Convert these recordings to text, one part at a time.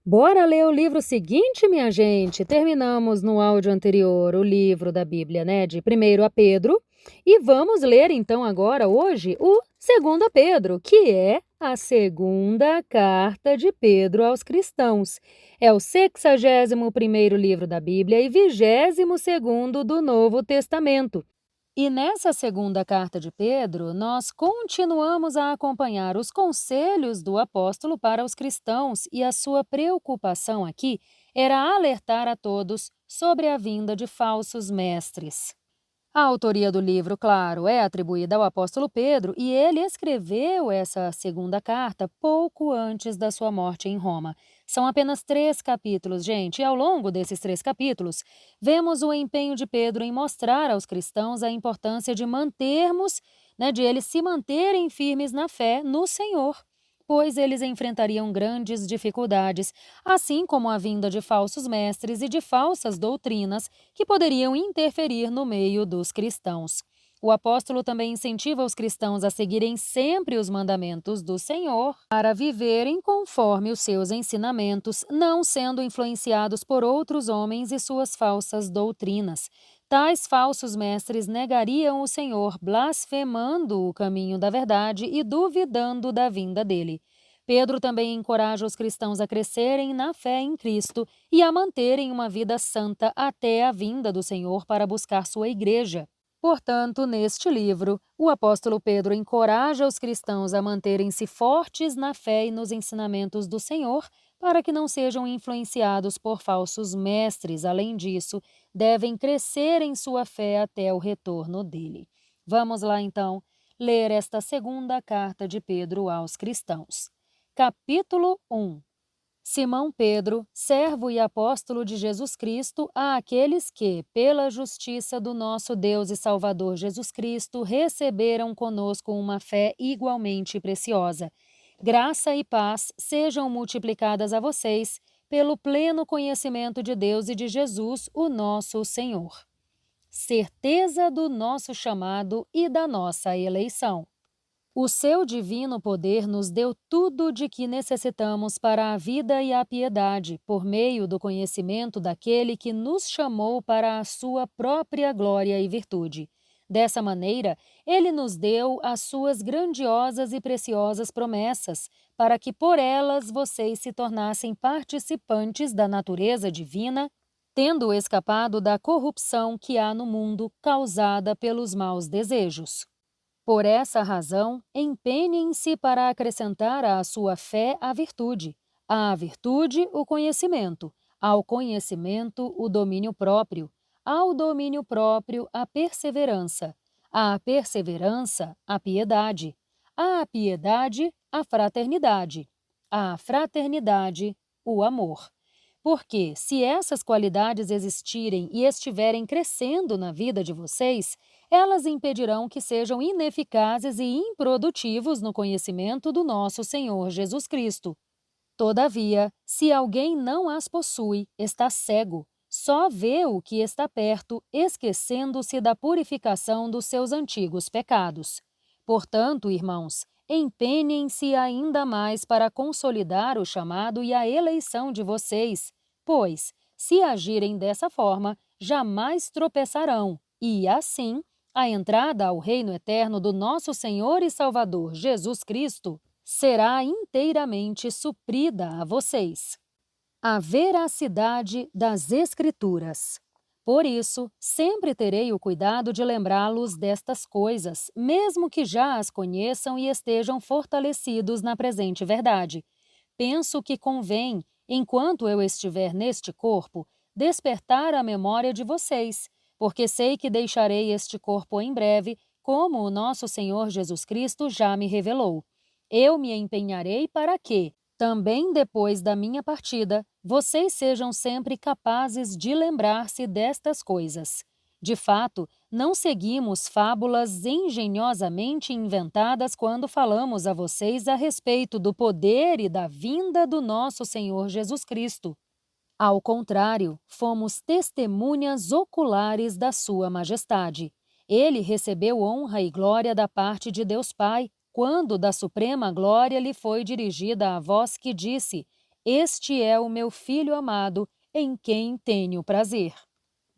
Bora ler o livro seguinte, minha gente. Terminamos no áudio anterior o livro da Bíblia, né, de 1 a Pedro, e vamos ler então agora hoje o 2 a Pedro, que é a segunda carta de Pedro aos cristãos. É o 61º livro da Bíblia e 22º do Novo Testamento. E nessa segunda carta de Pedro, nós continuamos a acompanhar os conselhos do apóstolo para os cristãos e a sua preocupação aqui era alertar a todos sobre a vinda de falsos mestres. A autoria do livro, claro, é atribuída ao apóstolo Pedro e ele escreveu essa segunda carta pouco antes da sua morte em Roma. São apenas 3 capítulos, gente, e ao longo desses 3 capítulos, vemos o empenho de Pedro em mostrar aos cristãos a importância de de eles se manterem firmes na fé no Senhor, pois eles enfrentariam grandes dificuldades, assim como a vinda de falsos mestres e de falsas doutrinas que poderiam interferir no meio dos cristãos. O apóstolo também incentiva os cristãos a seguirem sempre os mandamentos do Senhor para viverem conforme os seus ensinamentos, não sendo influenciados por outros homens e suas falsas doutrinas. Tais falsos mestres negariam o Senhor, blasfemando o caminho da verdade e duvidando da vinda dele. Pedro também encoraja os cristãos a crescerem na fé em Cristo e a manterem uma vida santa até a vinda do Senhor para buscar sua igreja. Portanto, neste livro, o apóstolo Pedro encoraja os cristãos a manterem-se fortes na fé e nos ensinamentos do Senhor, para que não sejam influenciados por falsos mestres. Além disso, devem crescer em sua fé até o retorno dele. Vamos lá, então, ler esta segunda carta de Pedro aos cristãos. Capítulo 1. Simão Pedro, servo e apóstolo de Jesus Cristo, a aqueles que, pela justiça do nosso Deus e Salvador Jesus Cristo, receberam conosco uma fé igualmente preciosa. Graça e paz sejam multiplicadas a vocês pelo pleno conhecimento de Deus e de Jesus, o nosso Senhor. Certeza do nosso chamado e da nossa eleição. O seu divino poder nos deu tudo de que necessitamos para a vida e a piedade, por meio do conhecimento daquele que nos chamou para a sua própria glória e virtude. Dessa maneira, ele nos deu as suas grandiosas e preciosas promessas, para que por elas vocês se tornassem participantes da natureza divina, tendo escapado da corrupção que há no mundo causada pelos maus desejos. Por essa razão, empenhem-se para acrescentar à sua fé a virtude, à virtude o conhecimento, ao conhecimento o domínio próprio, ao domínio próprio a perseverança, à perseverança a piedade, à piedade a fraternidade, à fraternidade o amor. Porque, se essas qualidades existirem e estiverem crescendo na vida de vocês, elas impedirão que sejam ineficazes e improdutivos no conhecimento do nosso Senhor Jesus Cristo. Todavia, se alguém não as possui, está cego, só vê o que está perto, esquecendo-se da purificação dos seus antigos pecados. Portanto, irmãos, empenhem-se ainda mais para consolidar o chamado e a eleição de vocês, pois, se agirem dessa forma, jamais tropeçarão e, assim, a entrada ao reino eterno do nosso Senhor e Salvador Jesus Cristo será inteiramente suprida a vocês. A veracidade das Escrituras. Por isso, sempre terei o cuidado de lembrá-los destas coisas, mesmo que já as conheçam e estejam fortalecidos na presente verdade. Penso que convém, enquanto eu estiver neste corpo, despertar a memória de vocês, porque sei que deixarei este corpo em breve, como o nosso Senhor Jesus Cristo já me revelou. Eu me empenharei para que, também depois da minha partida, vocês sejam sempre capazes de lembrar-se destas coisas. De fato, não seguimos fábulas engenhosamente inventadas quando falamos a vocês a respeito do poder e da vinda do nosso Senhor Jesus Cristo. Ao contrário, fomos testemunhas oculares da Sua Majestade. Ele recebeu honra e glória da parte de Deus Pai, quando da suprema glória lhe foi dirigida a voz que disse: Este é o meu Filho amado, em quem tenho prazer.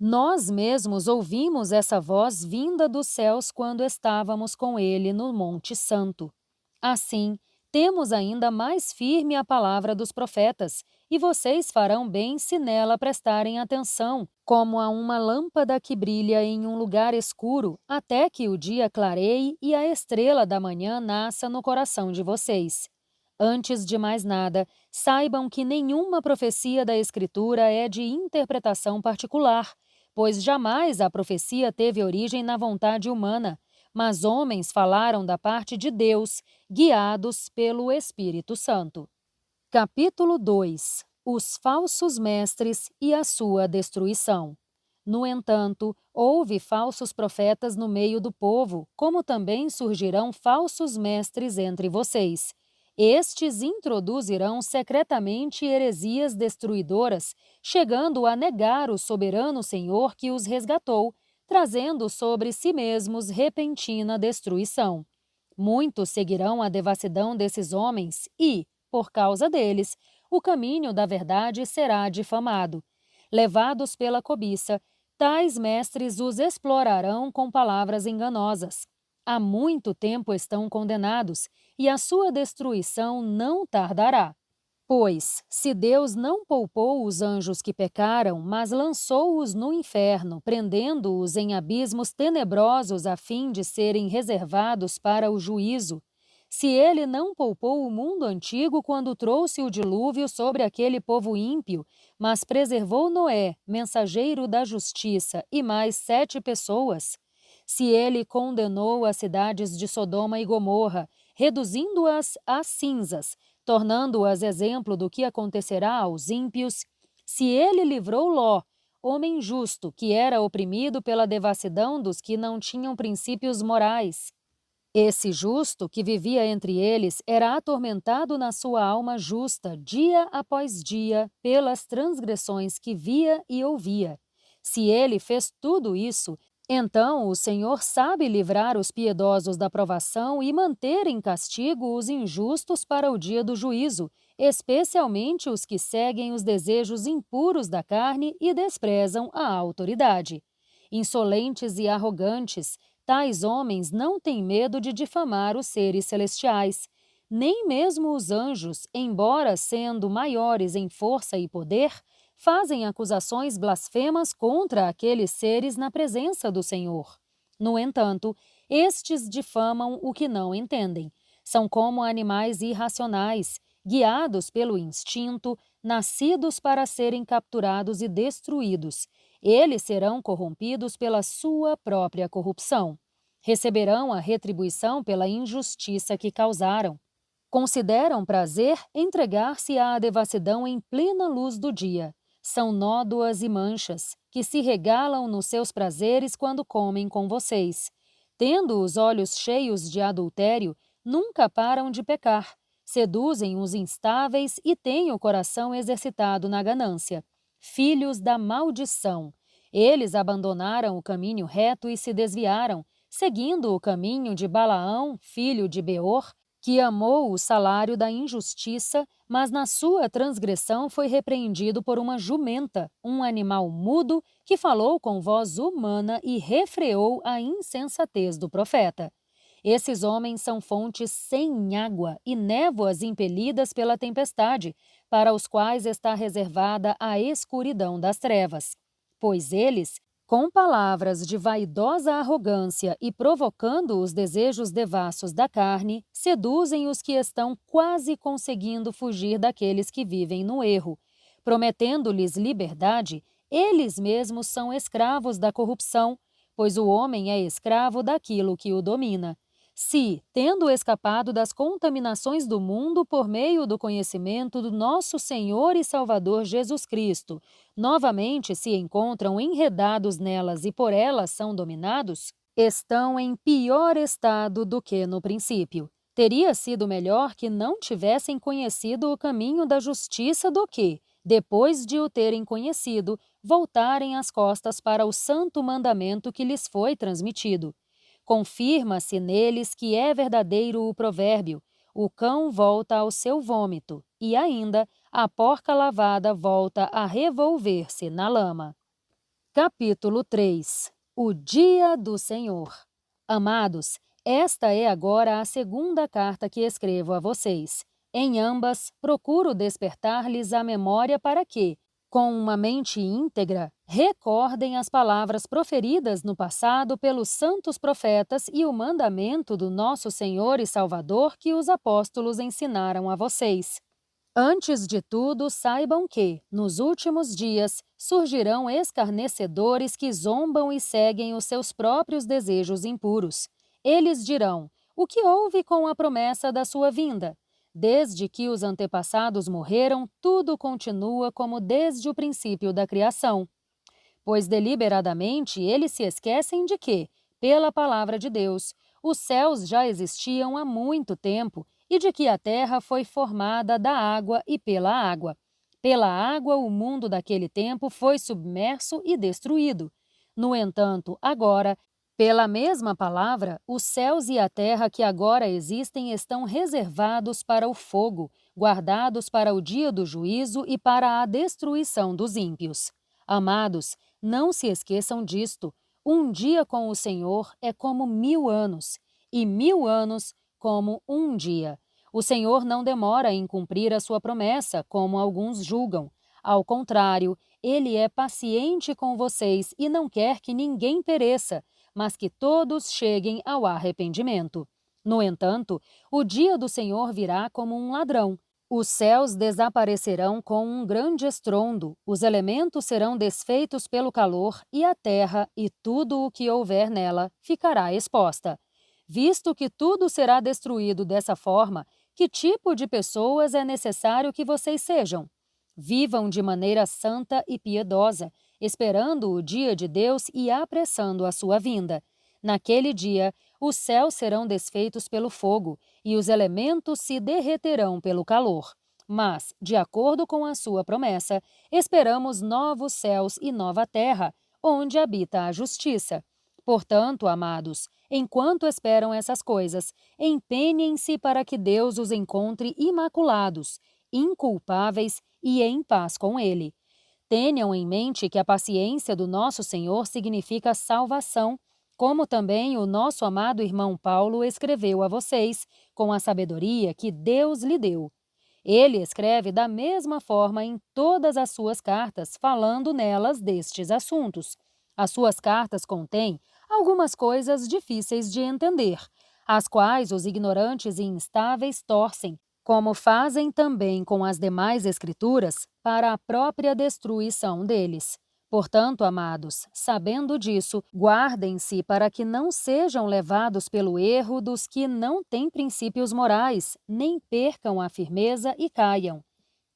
Nós mesmos ouvimos essa voz vinda dos céus quando estávamos com ele no Monte Santo. Assim, temos ainda mais firme a palavra dos profetas, e vocês farão bem se nela prestarem atenção, como a uma lâmpada que brilha em um lugar escuro, até que o dia clareie e a estrela da manhã nasça no coração de vocês. Antes de mais nada, saibam que nenhuma profecia da Escritura é de interpretação particular, pois jamais a profecia teve origem na vontade humana, mas homens falaram da parte de Deus, guiados pelo Espírito Santo. Capítulo 2. Os falsos mestres e a sua destruição. No entanto, houve falsos profetas no meio do povo, como também surgirão falsos mestres entre vocês. Estes introduzirão secretamente heresias destruidoras, chegando a negar o soberano Senhor que os resgatou, trazendo sobre si mesmos repentina destruição. Muitos seguirão a devassidão desses homens e, por causa deles, o caminho da verdade será difamado. Levados pela cobiça, tais mestres os explorarão com palavras enganosas. Há muito tempo estão condenados, e a sua destruição não tardará. Pois, se Deus não poupou os anjos que pecaram, mas lançou-os no inferno, prendendo-os em abismos tenebrosos a fim de serem reservados para o juízo, se ele não poupou o mundo antigo quando trouxe o dilúvio sobre aquele povo ímpio, mas preservou Noé, mensageiro da justiça, e mais 7 pessoas, se ele condenou as cidades de Sodoma e Gomorra, reduzindo-as a cinzas, tornando-as exemplo do que acontecerá aos ímpios, se ele livrou Ló, homem justo, que era oprimido pela devassidão dos que não tinham princípios morais. Esse justo, que vivia entre eles, era atormentado na sua alma justa, dia após dia, pelas transgressões que via e ouvia. Se ele fez tudo isso, então o Senhor sabe livrar os piedosos da provação e manter em castigo os injustos para o dia do juízo, especialmente os que seguem os desejos impuros da carne e desprezam a autoridade. Insolentes e arrogantes, tais homens não têm medo de difamar os seres celestiais. Nem mesmo os anjos, embora sendo maiores em força e poder, fazem acusações blasfemas contra aqueles seres na presença do Senhor. No entanto, estes difamam o que não entendem. São como animais irracionais, guiados pelo instinto, nascidos para serem capturados e destruídos. Eles serão corrompidos pela sua própria corrupção. Receberão a retribuição pela injustiça que causaram. Consideram prazer entregar-se à devassidão em plena luz do dia. São nódoas e manchas, que se regalam nos seus prazeres quando comem com vocês. Tendo os olhos cheios de adultério, nunca param de pecar. Seduzem os instáveis e têm o coração exercitado na ganância. Filhos da maldição. Eles abandonaram o caminho reto e se desviaram, seguindo o caminho de Balaão, filho de Beor, que amou o salário da injustiça, mas na sua transgressão foi repreendido por uma jumenta, um animal mudo que falou com voz humana e refreou a insensatez do profeta. Esses homens são fontes sem água e névoas impelidas pela tempestade, para os quais está reservada a escuridão das trevas. Pois eles, com palavras de vaidosa arrogância e provocando os desejos devassos da carne, seduzem os que estão quase conseguindo fugir daqueles que vivem no erro. Prometendo-lhes liberdade, eles mesmos são escravos da corrupção, pois o homem é escravo daquilo que o domina. Se, tendo escapado das contaminações do mundo por meio do conhecimento do nosso Senhor e Salvador Jesus Cristo, novamente se encontram enredados nelas e por elas são dominados, estão em pior estado do que no princípio. Teria sido melhor que não tivessem conhecido o caminho da justiça do que, depois de o terem conhecido, voltarem as costas para o santo mandamento que lhes foi transmitido. Confirma-se neles que é verdadeiro o provérbio: o cão volta ao seu vômito, e ainda, a porca lavada volta a revolver-se na lama. Capítulo 3. O Dia do Senhor. Amados, esta é agora a segunda carta que escrevo a vocês. Em ambas, procuro despertar-lhes a memória para que, com uma mente íntegra, recordem as palavras proferidas no passado pelos santos profetas e o mandamento do nosso Senhor e Salvador que os apóstolos ensinaram a vocês. Antes de tudo, saibam que, nos últimos dias, surgirão escarnecedores que zombam e seguem os seus próprios desejos impuros. Eles dirão: o que houve com a promessa da sua vinda? Desde que os antepassados morreram, tudo continua como desde o princípio da criação. Pois deliberadamente eles se esquecem de que, pela palavra de Deus, os céus já existiam há muito tempo e de que a terra foi formada da água e pela água. Pela água, o mundo daquele tempo foi submerso e destruído. No entanto, agora, pela mesma palavra, os céus e a terra que agora existem estão reservados para o fogo, guardados para o dia do juízo e para a destruição dos ímpios. Amados, não se esqueçam disto. Um dia com o Senhor é como 1000 anos, e 1000 anos como um dia. O Senhor não demora em cumprir a sua promessa, como alguns julgam. Ao contrário, Ele é paciente com vocês e não quer que ninguém pereça, mas que todos cheguem ao arrependimento. No entanto, o dia do Senhor virá como um ladrão. Os céus desaparecerão com um grande estrondo, os elementos serão desfeitos pelo calor e a terra e tudo o que houver nela ficará exposta. Visto que tudo será destruído dessa forma, que tipo de pessoas é necessário que vocês sejam? Vivam de maneira santa e piedosa, esperando o dia de Deus e apressando a sua vinda. Naquele dia, os céus serão desfeitos pelo fogo e os elementos se derreterão pelo calor. Mas, de acordo com a sua promessa, esperamos novos céus e nova terra, onde habita a justiça. Portanto, amados, enquanto esperam essas coisas, empenhem-se para que Deus os encontre imaculados, inculpáveis e em paz com Ele. Tenham em mente que a paciência do nosso Senhor significa salvação, como também o nosso amado irmão Paulo escreveu a vocês, com a sabedoria que Deus lhe deu. Ele escreve da mesma forma em todas as suas cartas, falando nelas destes assuntos. As suas cartas contêm algumas coisas difíceis de entender, as quais os ignorantes e instáveis torcem, como fazem também com as demais escrituras, para a própria destruição deles. Portanto, amados, sabendo disso, guardem-se para que não sejam levados pelo erro dos que não têm princípios morais, nem percam a firmeza e caiam.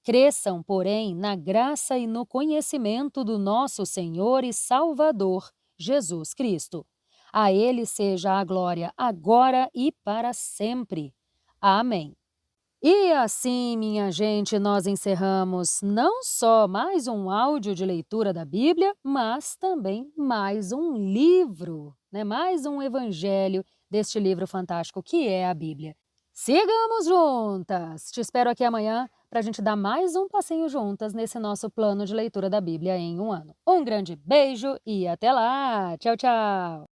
Cresçam, porém, na graça e no conhecimento do nosso Senhor e Salvador, Jesus Cristo. A Ele seja a glória agora e para sempre. Amém. E assim, minha gente, nós encerramos não só mais um áudio de leitura da Bíblia, mas também mais um livro, né? Mais um evangelho deste livro fantástico que é a Bíblia. Sigamos juntas! Te espero aqui amanhã para a gente dar mais um passinho juntas nesse nosso plano de leitura da Bíblia em um ano. Um grande beijo e até lá! Tchau, tchau!